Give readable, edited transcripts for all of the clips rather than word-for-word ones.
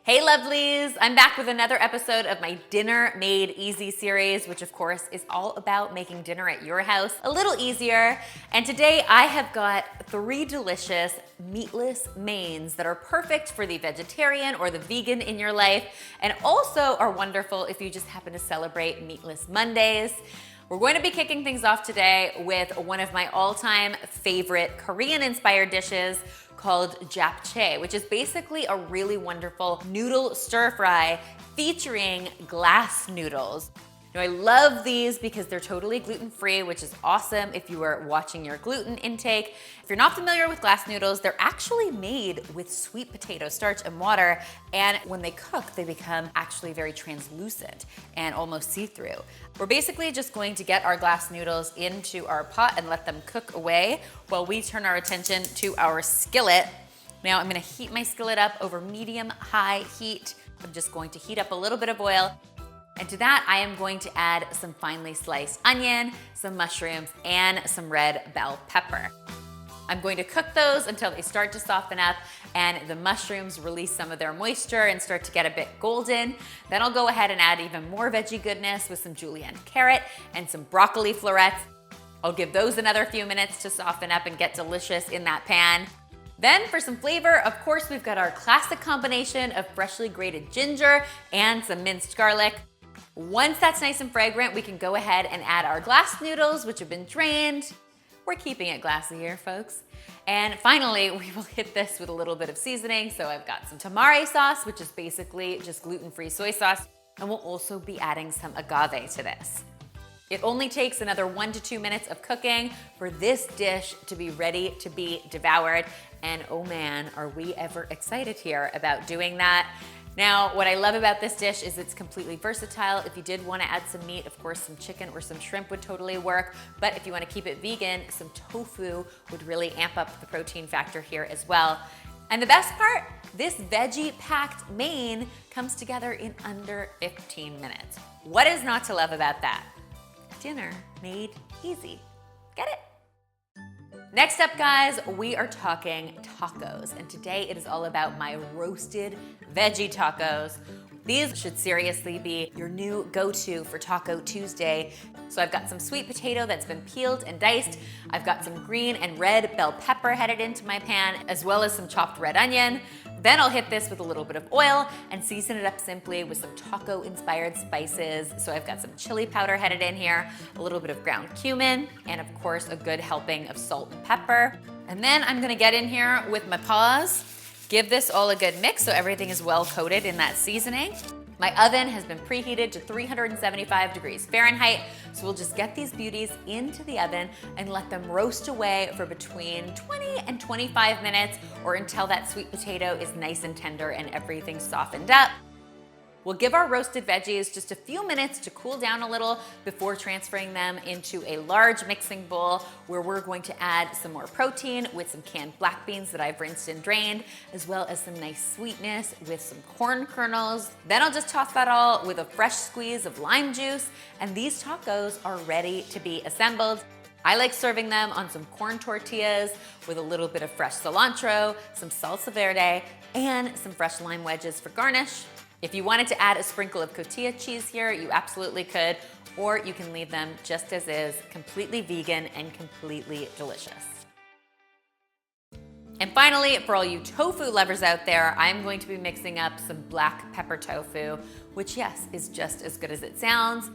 Hey lovelies, I'm back with another episode of my Dinner Made Easy series, which of course is all about making dinner at your house a little easier. And today I have got 3 delicious meatless mains that are perfect for the vegetarian or the vegan in your life, and also are wonderful if you just happen to celebrate Meatless Mondays. We're going to be kicking things off today with one of my all-time favorite Korean-inspired dishes called Japchae, which is basically a really wonderful noodle stir fry featuring glass noodles. Now, I love these because they're totally gluten-free, which is awesome if you are watching your gluten intake. If you're not familiar with glass noodles, they're actually made with sweet potato starch and water, and when they cook, they become actually very translucent and almost see-through. We're basically just going to get our glass noodles into our pot and let them cook away while we turn our attention to our skillet. Now, I'm gonna heat my skillet up over medium-high heat. I'm just going to heat up a little bit of oil. And to that, I am going to add some finely sliced onion, some mushrooms, and some red bell pepper. I'm going to cook those until they start to soften up and the mushrooms release some of their moisture and start to get a bit golden. Then I'll go ahead and add even more veggie goodness with some julienne carrot and some broccoli florets. I'll give those another few minutes to soften up and get delicious in that pan. Then for some flavor, of course, we've got our classic combination of freshly grated ginger and some minced garlic. Once that's nice and fragrant, we can go ahead and add our glass noodles, which have been drained. We're keeping it glassy here, folks. And finally, we will hit this with a little bit of seasoning. So I've got some tamari sauce, which is basically just gluten-free soy sauce. And we'll also be adding some agave to this. It only takes another 1 to 2 minutes of cooking for this dish to be ready to be devoured. And oh man, are we ever excited here about doing that. Now, what I love about this dish is it's completely versatile. If you did want to add some meat, of course, some chicken or some shrimp would totally work. But if you want to keep it vegan, some tofu would really amp up the protein factor here as well. And the best part, this veggie-packed main comes together in under 15 minutes. What is not to love about that? Dinner made easy. Get it? Next up, guys, we are talking tacos, and today it is all about my roasted veggie tacos. These should seriously be your new go-to for Taco Tuesday. So I've got some sweet potato that's been peeled and diced. I've got some green and red bell pepper headed into my pan, as well as some chopped red onion. Then I'll hit this with a little bit of oil and season it up simply with some taco-inspired spices. So I've got some chili powder headed in here, a little bit of ground cumin, and of course a good helping of salt and pepper. And then I'm gonna get in here with my paws, give this all a good mix so everything is well coated in that seasoning. My oven has been preheated to 375 degrees Fahrenheit, so we'll just get these beauties into the oven and let them roast away for between 20 and 25 minutes or until that sweet potato is nice and tender and everything softened up. We'll give our roasted veggies just a few minutes to cool down a little before transferring them into a large mixing bowl where we're going to add some more protein with some canned black beans that I've rinsed and drained, as well as some nice sweetness with some corn kernels. Then I'll just toss that all with a fresh squeeze of lime juice, and these tacos are ready to be assembled. I like serving them on some corn tortillas with a little bit of fresh cilantro, some salsa verde, and some fresh lime wedges for garnish. If you wanted to add a sprinkle of cotija cheese here, you absolutely could, or you can leave them just as is, completely vegan and completely delicious. And finally, for all you tofu lovers out there, I'm going to be mixing up some black pepper tofu, which yes, is just as good as it sounds.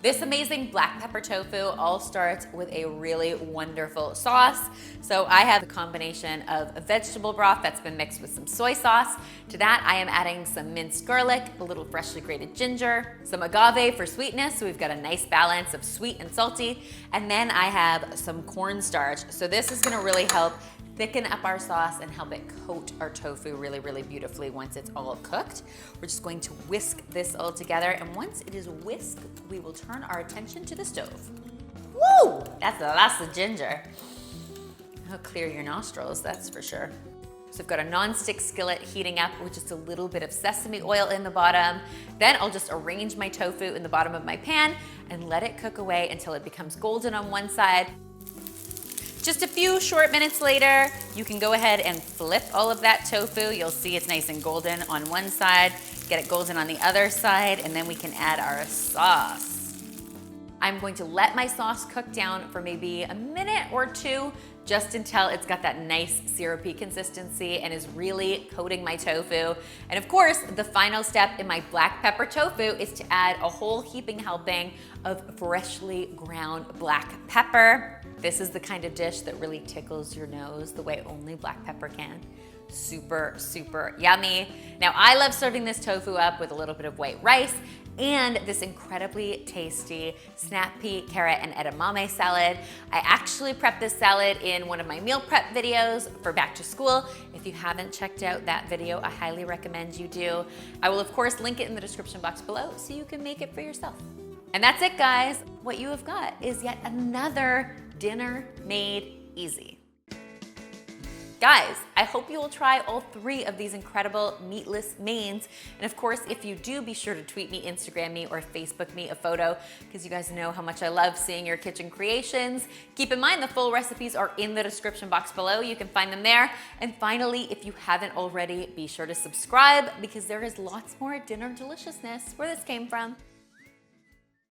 This amazing black pepper tofu all starts with a really wonderful sauce. So I have a combination of a vegetable broth that's been mixed with some soy sauce. To that, I am adding some minced garlic, a little freshly grated ginger, some agave for sweetness, so we've got a nice balance of sweet and salty. And then I have some cornstarch. So this is gonna really help thicken up our sauce and help it coat our tofu really, really beautifully once it's all cooked. We're just going to whisk this all together, and once it is whisked, we will turn our attention to the stove. Woo! That's lots of ginger. It'll clear your nostrils, that's for sure. So I've got a non-stick skillet heating up with just a little bit of sesame oil in the bottom. Then I'll just arrange my tofu in the bottom of my pan and let it cook away until it becomes golden on one side. Just a few short minutes later, you can go ahead and flip all of that tofu. You'll see it's nice and golden on one side, get it golden on the other side, and then we can add our sauce. I'm going to let my sauce cook down for maybe a minute or two, just until it's got that nice syrupy consistency and is really coating my tofu. And of course, the final step in my black pepper tofu is to add a whole heaping helping of freshly ground black pepper. This is the kind of dish that really tickles your nose the way only black pepper can. Super, super yummy. Now, I love serving this tofu up with a little bit of white rice and this incredibly tasty snap pea, carrot, and edamame salad. I actually prepped this salad in one of my meal prep videos for back to school. If you haven't checked out that video, I highly recommend you do. I will of course link it in the description box below so you can make it for yourself. And that's it, guys. What you have got is yet another dinner made easy. Guys, I hope you will try all 3 of these incredible meatless mains. And of course, if you do, be sure to tweet me, Instagram me, or Facebook me a photo, because you guys know how much I love seeing your kitchen creations. Keep in mind, the full recipes are in the description box below. You can find them there. And finally, if you haven't already, be sure to subscribe, because there is lots more dinner deliciousness where this came from.